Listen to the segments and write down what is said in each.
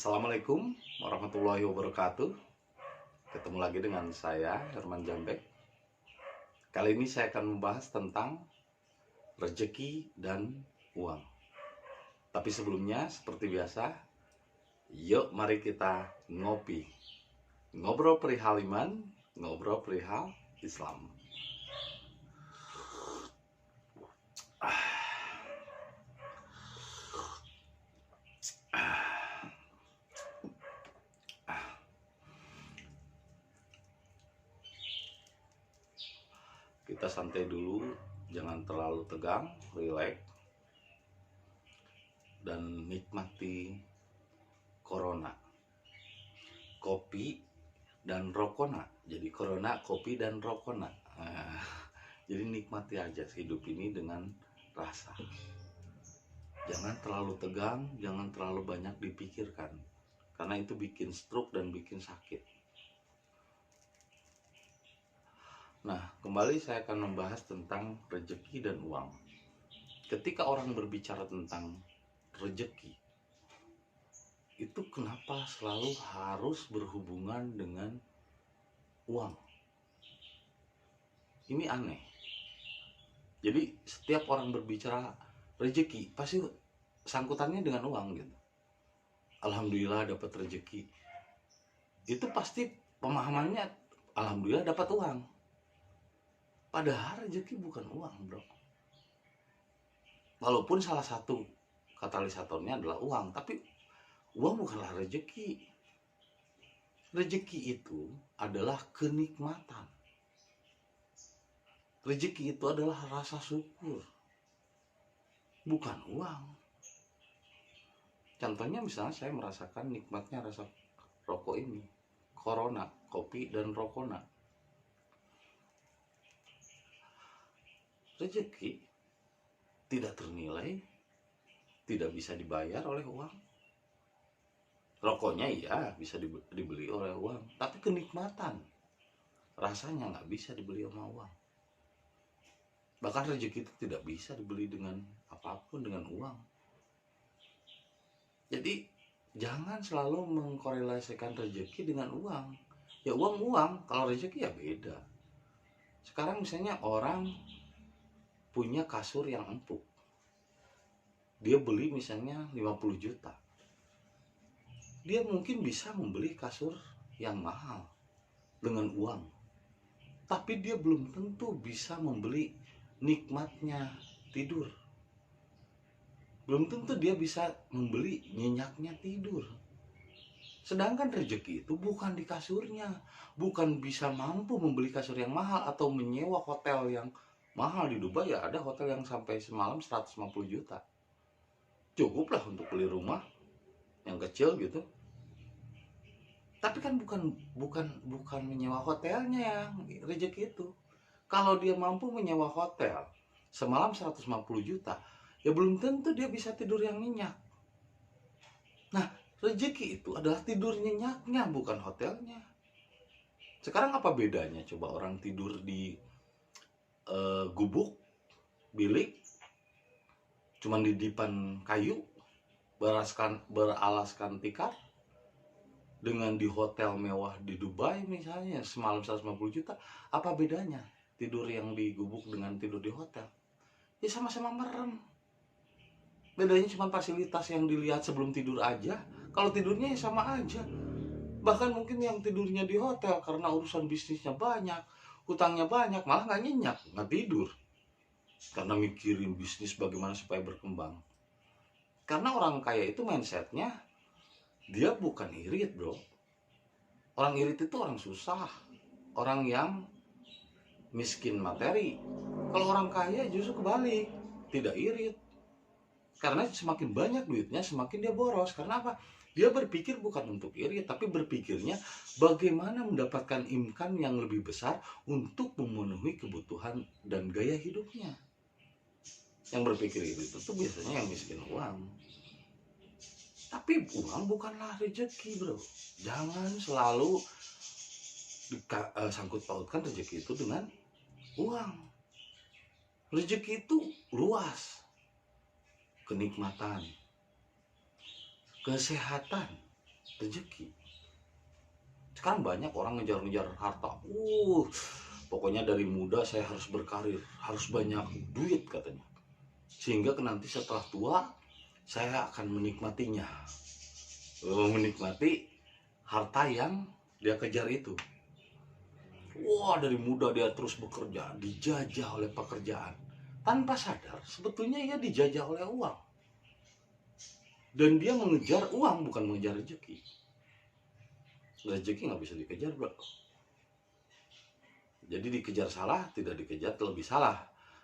Assalamualaikum warahmatullahi wabarakatuh. Ketemu lagi dengan saya, Herman Jambek. Kali ini saya akan membahas tentang rezeki dan uang. Tapi sebelumnya, seperti biasa, yuk mari kita ngopi. Ngobrol perihal iman, ngobrol perihal Islam. Kita santai dulu, jangan terlalu tegang, rileks, dan nikmati corona, kopi dan rokona. Jadi corona, kopi dan rokona. Jadi nikmati aja hidup ini dengan rasa. Jangan terlalu tegang, jangan terlalu banyak dipikirkan, karena itu bikin stroke dan bikin sakit. Nah, kembali saya akan membahas tentang rezeki dan uang. Ketika orang berbicara tentang rezeki, itu kenapa selalu harus berhubungan dengan uang? Ini aneh. Jadi setiap orang berbicara rezeki pasti sangkutannya dengan uang gitu. Alhamdulillah dapat rezeki. Itu pasti pemahamannya alhamdulillah dapat uang. Padahal rezeki bukan uang, bro. Walaupun salah satu katalisatornya adalah uang, tapi uang bukanlah rezeki. Rezeki itu adalah kenikmatan. Rezeki itu adalah rasa syukur, bukan uang. Contohnya misalnya saya merasakan nikmatnya rasa rokok ini, corona, kopi dan rokona. Rezeki tidak ternilai, tidak bisa dibayar oleh uang. Rokoknya iya bisa dibeli oleh uang, tapi kenikmatan rasanya nggak bisa dibeli sama uang. Bahkan rezeki itu tidak bisa dibeli dengan apapun, dengan uang. Jadi jangan selalu mengkorelasikan rezeki dengan uang. Ya uang, kalau rezeki ya beda. Sekarang misalnya orang punya kasur yang empuk, dia beli misalnya 50 juta, dia mungkin bisa membeli kasur yang mahal dengan uang, tapi dia belum tentu bisa membeli nikmatnya tidur. Belum tentu dia bisa membeli nyenyaknya tidur. Sedangkan rezeki itu bukan di kasurnya, bukan bisa mampu membeli kasur yang mahal atau menyewa hotel yang mahal. Di Dubai ya ada hotel yang sampai semalam 150 juta. Cukuplah untuk beli rumah yang kecil gitu. Tapi kan bukan menyewa hotelnya yang rezeki itu. Kalau dia mampu menyewa hotel semalam 150 juta, ya belum tentu dia bisa tidur yang nyenyak. Nah, rezeki itu adalah tidur nyenyaknya, bukan hotelnya. Sekarang apa bedanya coba orang tidur di gubuk bilik cuman di dipan kayu beralaskan tikar, dengan di hotel mewah di Dubai misalnya semalam 150 juta? Apa bedanya tidur yang di gubuk dengan tidur di hotel? Ya sama-sama merem. Bedanya cuma fasilitas yang dilihat sebelum tidur aja. Kalau tidurnya ya sama aja. Bahkan mungkin yang tidurnya di hotel karena urusan bisnisnya banyak, hutangnya banyak, malah nggak nyenyak, nggak tidur, karena mikirin bisnis bagaimana supaya berkembang. Karena orang kaya itu mindsetnya, dia bukan irit, bro. Orang irit itu orang susah, orang yang miskin materi. Kalau orang kaya justru kebalik, tidak irit. Karena semakin banyak duitnya, semakin dia boros. Karena apa? Dia berpikir bukan untuk irit, tapi berpikirnya bagaimana mendapatkan income yang lebih besar untuk memenuhi kebutuhan dan gaya hidupnya. Yang berpikir itu tuh biasanya yang miskin uang. Tapi uang bukanlah rezeki, bro. Jangan selalu sangkut pautkan rezeki itu dengan uang. Rezeki itu luas. Kenikmatan, kesehatan, rezeki. Sekarang banyak orang ngejar-ngejar harta. Pokoknya dari muda saya harus berkarir, harus banyak duit katanya. Sehingga nanti setelah tua saya akan menikmatinya. Menikmati harta yang dia kejar itu. Wah, dari muda dia terus bekerja, dijajah oleh pekerjaan. Tanpa sadar, sebetulnya ia dijajah oleh uang. Dan dia mengejar uang, bukan mengejar rezeki. Rezeki nggak bisa dikejar, bro. Jadi dikejar salah, tidak dikejar lebih salah.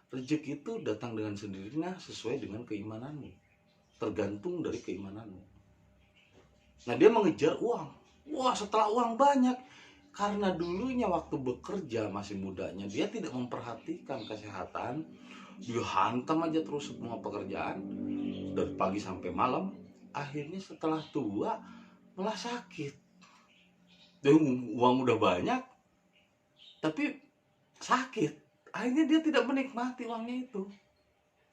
Rezeki itu datang dengan sendirinya sesuai dengan keimananmu. Tergantung dari keimananmu. Nah, dia mengejar uang. Wah, setelah uang banyak. Karena dulunya waktu bekerja masih mudanya, dia tidak memperhatikan kesehatan. Dia hantam aja terus semua pekerjaan. Dari pagi sampai malam. Akhirnya setelah tua, malah sakit. Dan uang udah banyak, tapi sakit. Akhirnya dia tidak menikmati uangnya itu.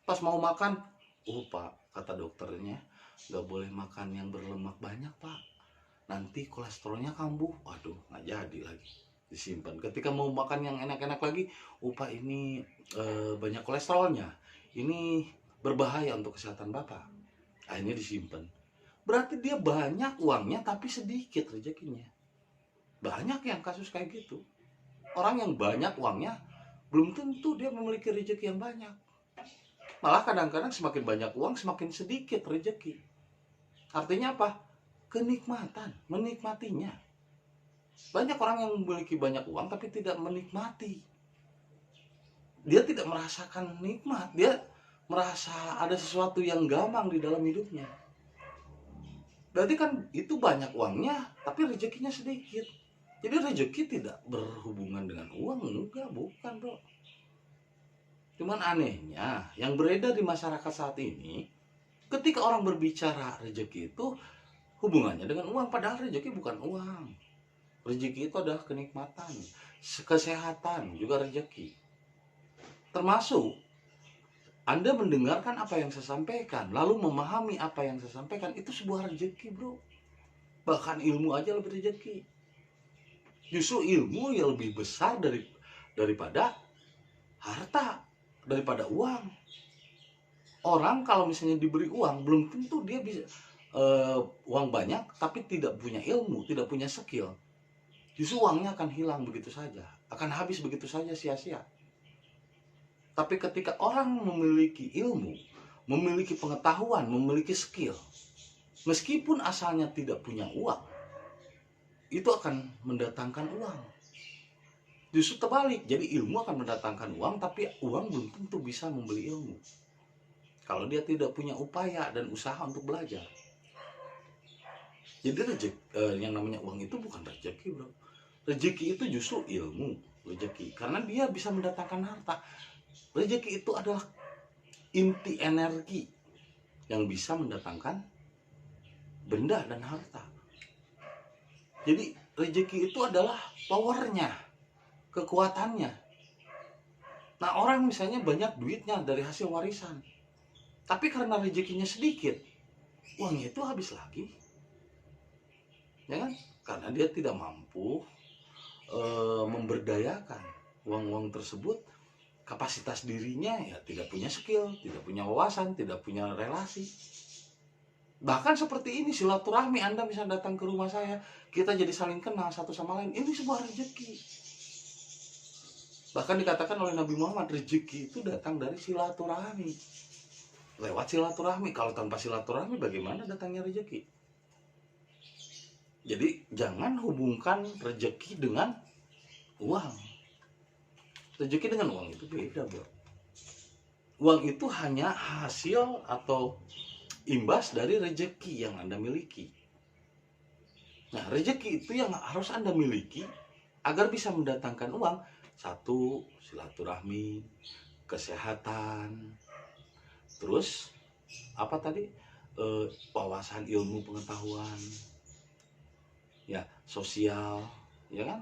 Pas mau makan, pak, kata dokternya, gak boleh makan yang berlemak banyak, pak. Nanti kolesterolnya kambuh. Waduh, gak jadi lagi. Disimpan. Ketika mau makan yang enak-enak lagi, pak, ini banyak kolesterolnya. Ini berbahaya untuk kesehatan bapak. Akhirnya disimpan. Berarti dia banyak uangnya, tapi sedikit rezekinya. Banyak yang kasus kayak gitu. Orang yang banyak uangnya, belum tentu dia memiliki rezeki yang banyak. Malah kadang-kadang semakin banyak uang, semakin sedikit rezeki. Artinya apa? Kenikmatan, menikmatinya. Banyak orang yang memiliki banyak uang, tapi tidak menikmati. Dia tidak merasakan nikmat. Dia merasa ada sesuatu yang gamang di dalam hidupnya. Berarti kan itu banyak uangnya, tapi rezekinya sedikit. Jadi rezeki tidak berhubungan dengan uang, enggak, bukan, bro. Cuman anehnya, yang beredar di masyarakat saat ini, ketika orang berbicara rezeki itu hubungannya dengan uang, padahal rezeki bukan uang. Rezeki itu adalah kenikmatan, kesehatan, juga rezeki. Termasuk Anda mendengarkan apa yang saya sampaikan, lalu memahami apa yang saya sampaikan, itu sebuah rezeki, bro. Bahkan ilmu aja lebih rezeki. Justru ilmu yang lebih besar daripada harta, daripada uang. Orang kalau misalnya diberi uang, belum tentu dia bisa uang banyak, tapi tidak punya ilmu, tidak punya skill. Justru uangnya akan hilang begitu saja, akan habis begitu saja, sia-sia. Tapi ketika orang memiliki ilmu, memiliki pengetahuan, memiliki skill, meskipun asalnya tidak punya uang, itu akan mendatangkan uang. Justru terbalik, jadi ilmu akan mendatangkan uang, tapi uang belum tentu bisa membeli ilmu kalau dia tidak punya upaya dan usaha untuk belajar. Jadi yang namanya uang itu bukan rezeki, bro. Rezeki itu justru ilmu, rezeki, karena dia bisa mendatangkan harta. Rezeki itu adalah inti energi yang bisa mendatangkan benda dan harta. Jadi rezeki itu adalah powernya, kekuatannya. Nah, orang misalnya banyak duitnya dari hasil warisan, tapi karena rezekinya sedikit, uangnya itu habis lagi, ya kan? Karena dia tidak mampu memberdayakan uang-uang tersebut. Kapasitas dirinya ya tidak punya skill, tidak punya wawasan, tidak punya relasi. Bahkan seperti ini, silaturahmi, Anda bisa datang ke rumah saya, kita jadi saling kenal satu sama lain, ini sebuah rezeki. Bahkan dikatakan oleh Nabi Muhammad, rezeki itu datang dari silaturahmi. Lewat silaturahmi. Kalau tanpa silaturahmi, bagaimana datangnya rezeki? Jadi jangan hubungkan rezeki dengan uang. Rezeki dengan uang itu beda, bro. Uang itu hanya hasil atau imbas dari rezeki yang Anda miliki. Nah, rezeki itu yang harus Anda miliki agar bisa mendatangkan uang. Satu, silaturahmi, kesehatan, terus apa tadi, wawasan, ilmu, pengetahuan, ya, sosial, ya kan?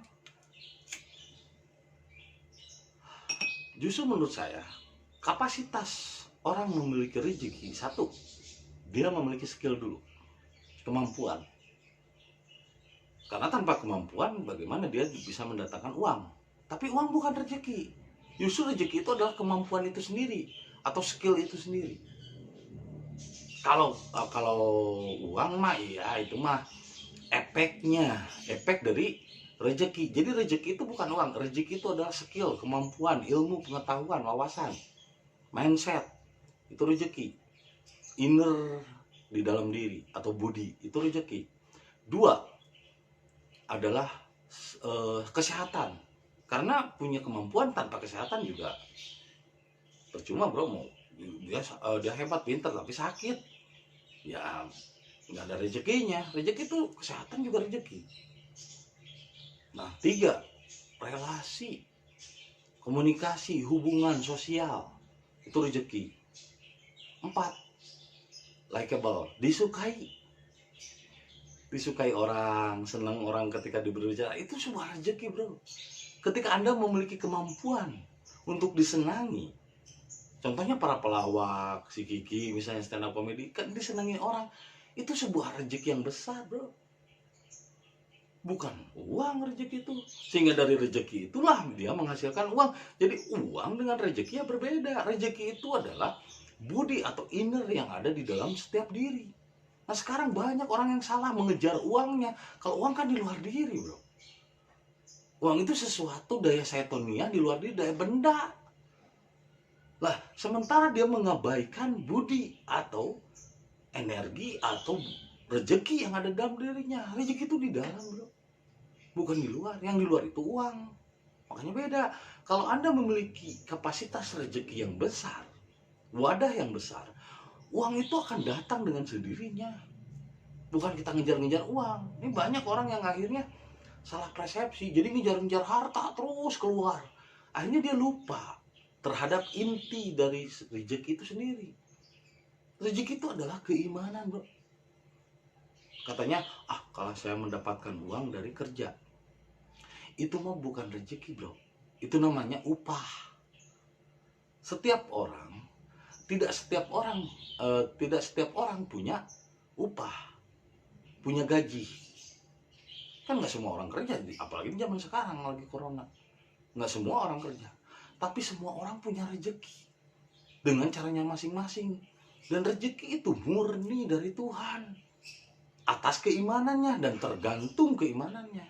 Justru menurut saya, kapasitas orang memiliki rezeki, satu, dia memiliki skill dulu, kemampuan. Karena tanpa kemampuan bagaimana dia bisa mendatangkan uang. Tapi uang bukan rezeki. Justru rezeki itu adalah kemampuan itu sendiri atau skill itu sendiri. Kalau uang mah ya itu mah efek dari rezeki. Jadi rezeki itu bukan uang, rezeki itu adalah skill, kemampuan, ilmu, pengetahuan, wawasan, mindset. Itu rezeki. Inner di dalam diri atau budi itu rezeki. Dua adalah kesehatan. Karena punya kemampuan tanpa kesehatan juga percuma bro. Mau dia hebat pintar tapi sakit, ya nggak ada rezekinya. Rezeki itu kesehatan juga rezeki. Nah, tiga, relasi, komunikasi, hubungan sosial itu rezeki. Empat, likable, disukai orang, senang orang ketika berbicara, itu sebuah rezeki bro. Ketika Anda memiliki kemampuan untuk disenangi, contohnya para pelawak, si Kiki misalnya stand up comedy, kan disenangi orang, itu sebuah rezeki yang besar bro. Bukan uang rezeki itu. Sehingga dari rezeki itulah dia menghasilkan uang. Jadi uang dengan rezeki ya berbeda. Rezeki itu adalah budi atau inner yang ada di dalam setiap diri. Nah sekarang banyak orang yang salah mengejar uangnya. Kalau uang kan di luar diri bro. Uang itu sesuatu daya seitonia di luar diri, daya benda. Lah sementara dia mengabaikan budi atau energi atau rezeki yang ada dalam dirinya. Rezeki itu di dalam bro, bukan di luar. Yang di luar itu uang. Makanya beda. Kalau Anda memiliki kapasitas rezeki yang besar, wadah yang besar, uang itu akan datang dengan sendirinya. Bukan kita ngejar-ngejar uang. Ini banyak orang yang akhirnya salah persepsi. Jadi ngejar-ngejar harta terus keluar. Akhirnya dia lupa terhadap inti dari rezeki itu sendiri. Rezeki itu adalah keimanan bro. Katanya, kalau saya mendapatkan uang dari kerja, itu mah bukan rezeki bro. Itu namanya upah. Tidak setiap orang punya upah, punya gaji. Kan nggak semua orang kerja, apalagi di zaman sekarang lagi corona. Nggak semua orang kerja, tapi semua orang punya rezeki dengan caranya masing-masing. Dan rezeki itu murni dari Tuhan atas keimanannya dan tergantung keimanannya.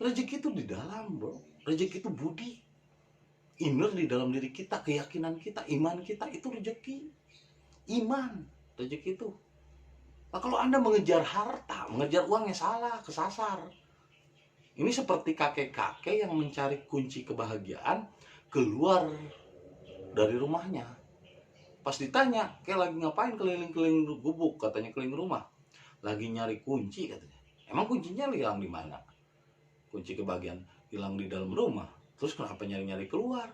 Rezeki itu di dalam bro. Rezeki itu budi, inner di dalam diri kita, keyakinan kita, iman kita, itu rezeki. Iman, rezeki itu. Nah, kalau Anda mengejar harta, mengejar uangnya salah, kesasar. Ini seperti kakek-kakek yang mencari kunci kebahagiaan keluar dari rumahnya. Pas ditanya, kayak lagi ngapain keliling-keliling gubuk, katanya keliling rumah. Lagi nyari kunci katanya. Emang kuncinya hilang di mana? Kunci kebahagiaan hilang di dalam rumah. Terus kenapa nyari-nyari keluar?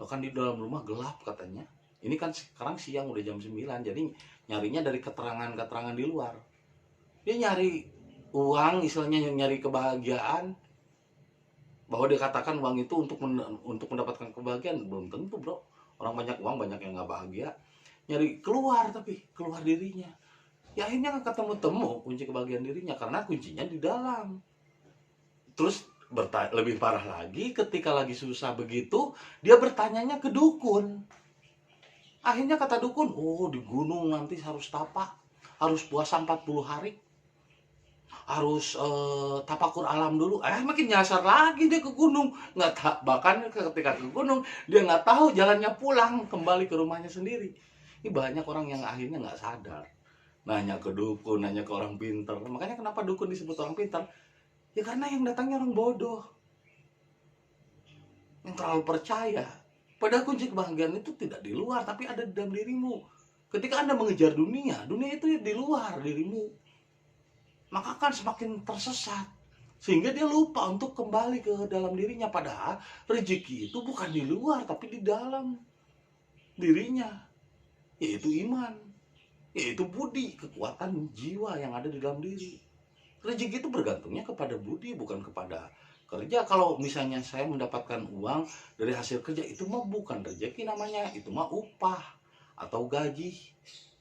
Loh kan di dalam rumah gelap katanya. Ini kan sekarang siang udah jam 9, jadi nyarinya dari keterangan-keterangan di luar. Dia nyari uang, istilahnya nyari kebahagiaan. Bahwa dia katakan uang itu untuk mendapatkan kebahagiaan, belum tentu bro. Orang banyak uang, banyak yang gak bahagia. Nyari keluar, tapi keluar dirinya. Ya akhirnya gak ketemu-temu kunci kebahagiaan dirinya, karena kuncinya di dalam. Terus lebih parah lagi, ketika lagi susah begitu, dia bertanyanya ke dukun. Akhirnya kata dukun, di gunung nanti harus tapak, harus puasa 40 hari, harus tapakur alam dulu. Makin nyasar lagi dia ke gunung. Bahkan ketika ke gunung, dia nggak tahu jalannya pulang kembali ke rumahnya sendiri. Ini banyak orang yang akhirnya nggak sadar. Nanya ke dukun, nanya ke orang pintar. Makanya kenapa dukun disebut orang pintar? Ya karena yang datangnya orang bodoh, yang terlalu percaya. Padahal kunci kebahagiaan itu tidak di luar, tapi ada di dalam dirimu. Ketika Anda mengejar dunia, dunia itu di luar dirimu. Maka akan semakin tersesat. Sehingga dia lupa untuk kembali ke dalam dirinya. Padahal rezeki itu bukan di luar, tapi di dalam dirinya. Yaitu iman, yaitu budi, kekuatan jiwa yang ada di dalam diri. Rezeki itu bergantungnya kepada budi, bukan kepada kerja. Kalau misalnya saya mendapatkan uang dari hasil kerja, itu mah bukan rezeki namanya, itu mah upah atau gaji.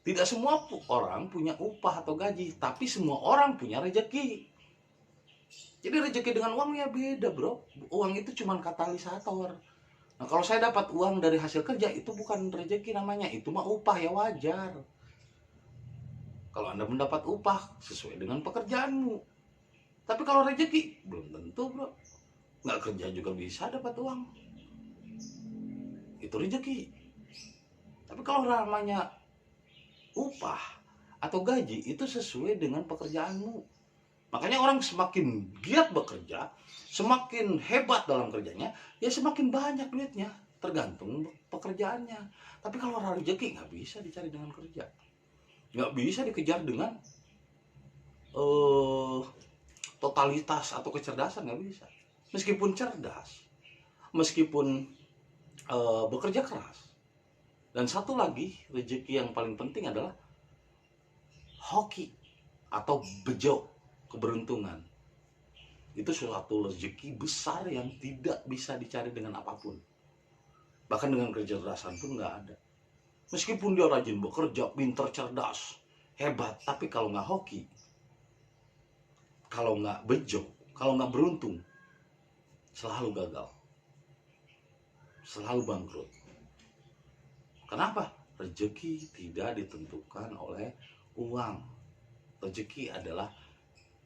Tidak semua orang punya upah atau gaji, tapi semua orang punya rezeki. Jadi rezeki dengan uang ya beda bro. Uang itu cuma katalisator. Nah kalau saya dapat uang dari hasil kerja, itu bukan rezeki namanya, itu mah upah, ya wajar. Kalau Anda mendapat upah sesuai dengan pekerjaanmu. Tapi kalau rezeki belum tentu bro. Nggak kerja juga bisa dapat uang, itu rezeki. Tapi kalau namanya upah atau gaji, itu sesuai dengan pekerjaanmu. Makanya orang semakin giat bekerja, semakin hebat dalam kerjanya, ya semakin banyak duitnya, tergantung pekerjaannya. Tapi kalau rezeki nggak bisa dicari dengan kerja, nggak bisa dikejar dengan totalitas atau kecerdasan, nggak bisa. Meskipun cerdas, meskipun bekerja keras. Dan satu lagi rezeki yang paling penting adalah hoki atau bejo, keberuntungan. Itu suatu rezeki besar yang tidak bisa dicari dengan apapun. Bahkan dengan kecerdasan pun nggak ada. Meskipun dia rajin bekerja, pintar, cerdas, hebat, tapi kalau nggak hoki, kalau nggak bejo, kalau nggak beruntung, selalu gagal, selalu bangkrut. Kenapa? Rezeki tidak ditentukan oleh uang. Rezeki adalah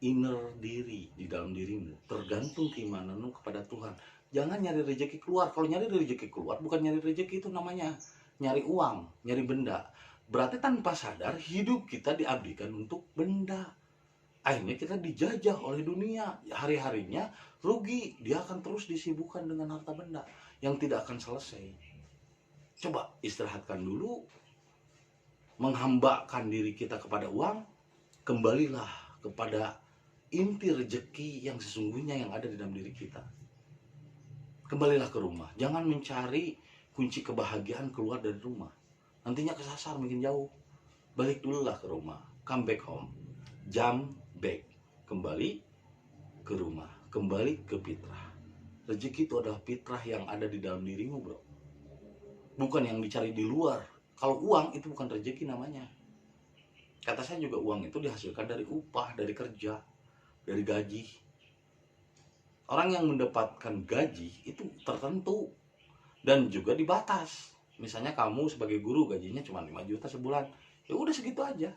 inner diri, di dalam dirimu, tergantung keimananmu kepada Tuhan. Jangan nyari rezeki keluar. Kalau nyari rezeki keluar, bukan nyari rezeki, itu namanya nyari uang, nyari benda. Berarti tanpa sadar hidup kita diabdikan untuk benda. Akhirnya kita dijajah oleh dunia. Hari-harinya rugi, dia akan terus disibukkan dengan harta benda yang tidak akan selesai. Coba istirahatkan dulu, menghambakan diri kita kepada uang, kembalilah kepada inti rezeki yang sesungguhnya yang ada di dalam diri kita. Kembalilah ke rumah, jangan mencari kunci kebahagiaan keluar dari rumah. Nantinya kesasar makin jauh. Balik dululah ke rumah, come back home, jump back, kembali ke rumah, kembali ke fitrah. Rezeki itu adalah fitrah yang ada di dalam dirimu bro, bukan yang dicari di luar. Kalau uang itu bukan rezeki namanya. Kata saya juga, uang itu dihasilkan dari upah, dari kerja, dari gaji. Orang yang mendapatkan gaji itu tertentu dan juga dibatas. Misalnya kamu sebagai guru gajinya cuma 5 juta sebulan, ya udah segitu aja.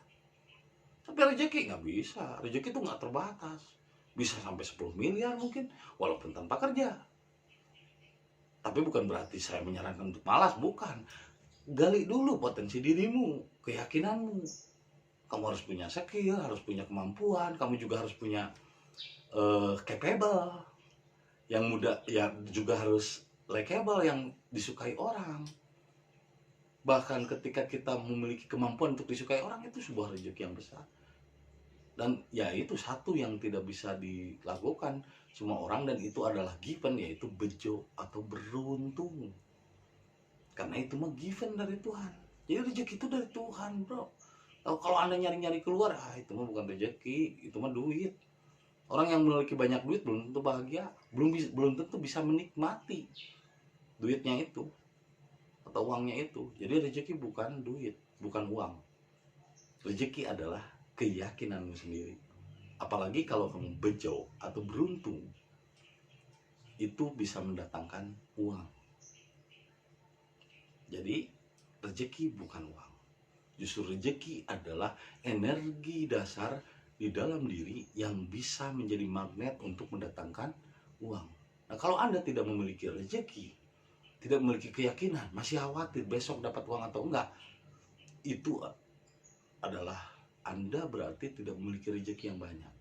Tapi rezeki nggak bisa, rezeki itu nggak terbatas, bisa sampai 10 miliar mungkin, walaupun tanpa kerja. Tapi bukan berarti saya menyarankan untuk malas, bukan. Gali dulu potensi dirimu, keyakinanmu. Kamu harus punya skill, harus punya kemampuan, kamu juga harus punya capable, yang muda, ya juga harus likable, yang disukai orang. Bahkan ketika kita memiliki kemampuan untuk disukai orang, itu sebuah rezeki yang besar. Dan ya itu satu yang tidak bisa dilakukan semua orang, dan itu adalah given, yaitu bejo atau beruntung. Karena itu mah given dari Tuhan. Jadi rezeki itu dari Tuhan bro. Kalau Anda nyari-nyari keluar, itu mah bukan rezeki, itu mah duit. Orang yang memiliki banyak duit belum tentu bahagia, belum tentu bisa menikmati duitnya itu atau uangnya itu. Jadi rezeki bukan duit, bukan uang. Rezeki adalah keyakinanmu sendiri. Apalagi kalau kamu bejo atau beruntung, itu bisa mendatangkan uang. Jadi rezeki bukan uang. Justru rezeki adalah energi dasar di dalam diri yang bisa menjadi magnet untuk mendatangkan uang. Nah, kalau Anda tidak memiliki rezeki, tidak memiliki keyakinan, masih khawatir besok dapat uang atau enggak, itu adalah Anda berarti tidak memiliki rezeki yang banyak.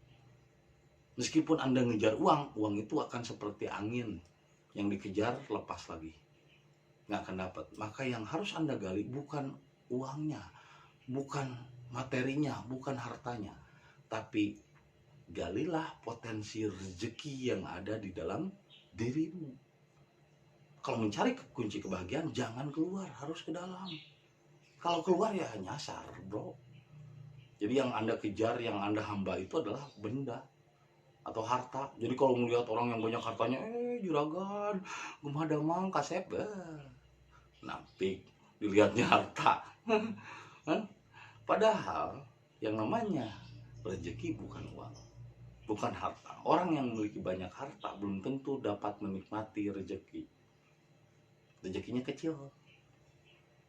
Meskipun Anda ngejar uang, uang itu akan seperti angin yang dikejar lepas lagi, nggak akan dapat. Maka yang harus Anda gali bukan uangnya, bukan materinya, bukan hartanya, tapi galilah potensi rezeki yang ada di dalam dirimu. Kalau mencari kunci kebahagiaan, jangan keluar, harus ke dalam. Kalau keluar ya nyasar bro. Jadi yang Anda kejar, yang Anda hamba itu adalah benda atau harta. Jadi kalau melihat orang yang banyak hartanya, juragan, gemah damang, kasep, nampik, dilihatnya harta. Padahal yang namanya rezeki bukan uang. bukan harta. Orang yang memiliki banyak harta belum tentu dapat menikmati rezeki. Rezekinya kecil.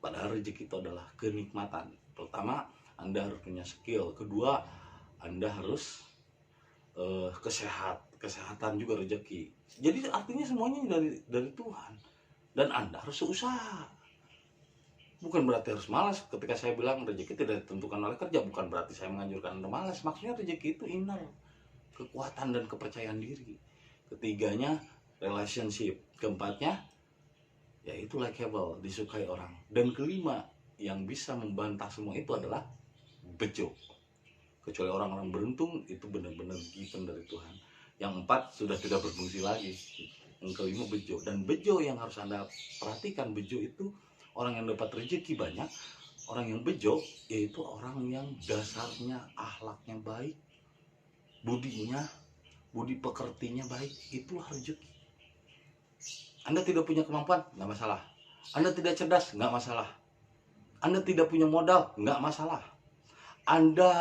Padahal rezeki itu adalah kenikmatan. Pertama, Anda harus punya skill. Kedua, Anda harus kesehatan juga rezeki. Jadi artinya semuanya dari Tuhan. Dan Anda harus usaha. Bukan berarti harus malas. Ketika saya bilang rezeki tidak ditentukan oleh kerja, bukan berarti saya menganjurkan Anda malas. Maksudnya rezeki itu inner, kekuatan dan kepercayaan diri. Ketiganya, relationship. Keempatnya, yaitu likable, disukai orang. Dan kelima, yang bisa membantah semua itu adalah bejo. Kecuali orang-orang beruntung, itu benar-benar given dari Tuhan. Yang empat sudah tidak berfungsi lagi. Yang kelima bejo. Dan bejo yang harus Anda perhatikan, bejo itu orang yang dapat rezeki banyak. Orang yang bejo yaitu orang yang dasarnya akhlaknya baik, budi pekertinya baik. Itulah rezeki. Anda tidak punya kemampuan, nggak masalah. Anda tidak cerdas, nggak masalah. Anda tidak punya modal, nggak masalah. Anda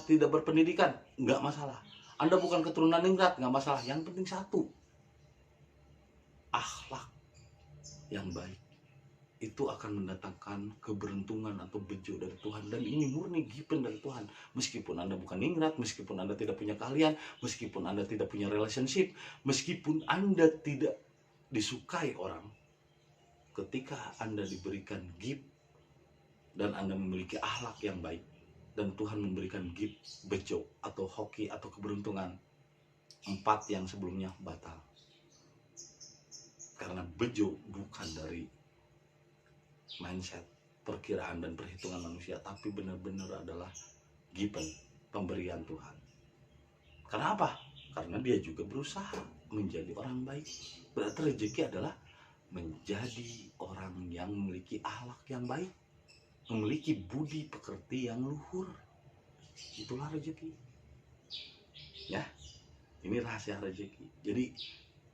tidak berpendidikan, nggak masalah. Anda bukan keturunan ningrat, nggak masalah. Yang penting satu, akhlak yang baik. Itu akan mendatangkan keberuntungan atau bejo dari Tuhan. Dan ini murni given dari Tuhan. Meskipun Anda bukan ningrat, meskipun Anda tidak punya keahlian, meskipun Anda tidak punya relationship, meskipun Anda tidak disukai orang, ketika Anda diberikan gift dan Anda memiliki akhlak yang baik, dan Tuhan memberikan gift bejo atau hoki atau keberuntungan, empat yang sebelumnya batal. Karena bejo bukan dari mindset, perkiraan dan perhitungan manusia, tapi benar-benar adalah given, pemberian Tuhan. Kenapa? Karena dia juga berusaha menjadi orang baik. Berarti rezeki adalah menjadi orang yang memiliki akhlak yang baik, memiliki budi pekerti yang luhur. Itulah rezeki. Ya, ini rahasia rezeki. Jadi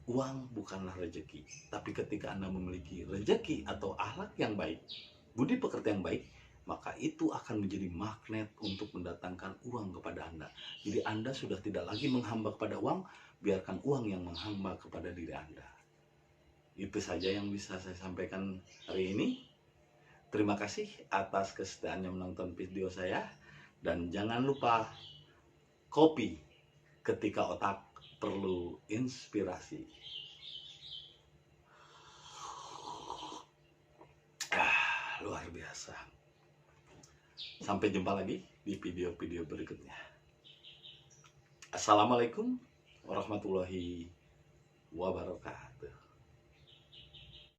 uang bukanlah rezeki, tapi ketika Anda memiliki rezeki atau akhlak yang baik, budi pekerti yang baik, maka itu akan menjadi magnet untuk mendatangkan uang kepada Anda. Jadi Anda sudah tidak lagi menghamba kepada uang, biarkan uang yang menghamba kepada diri Anda. Itu saja yang bisa saya sampaikan hari ini. Terima kasih atas kesetiaannya menonton video saya. Dan jangan lupa kopi ketika otak perlu inspirasi. Luar biasa. Sampai jumpa lagi di video-video berikutnya. Assalamualaikum warahmatullahi wabarakatuh.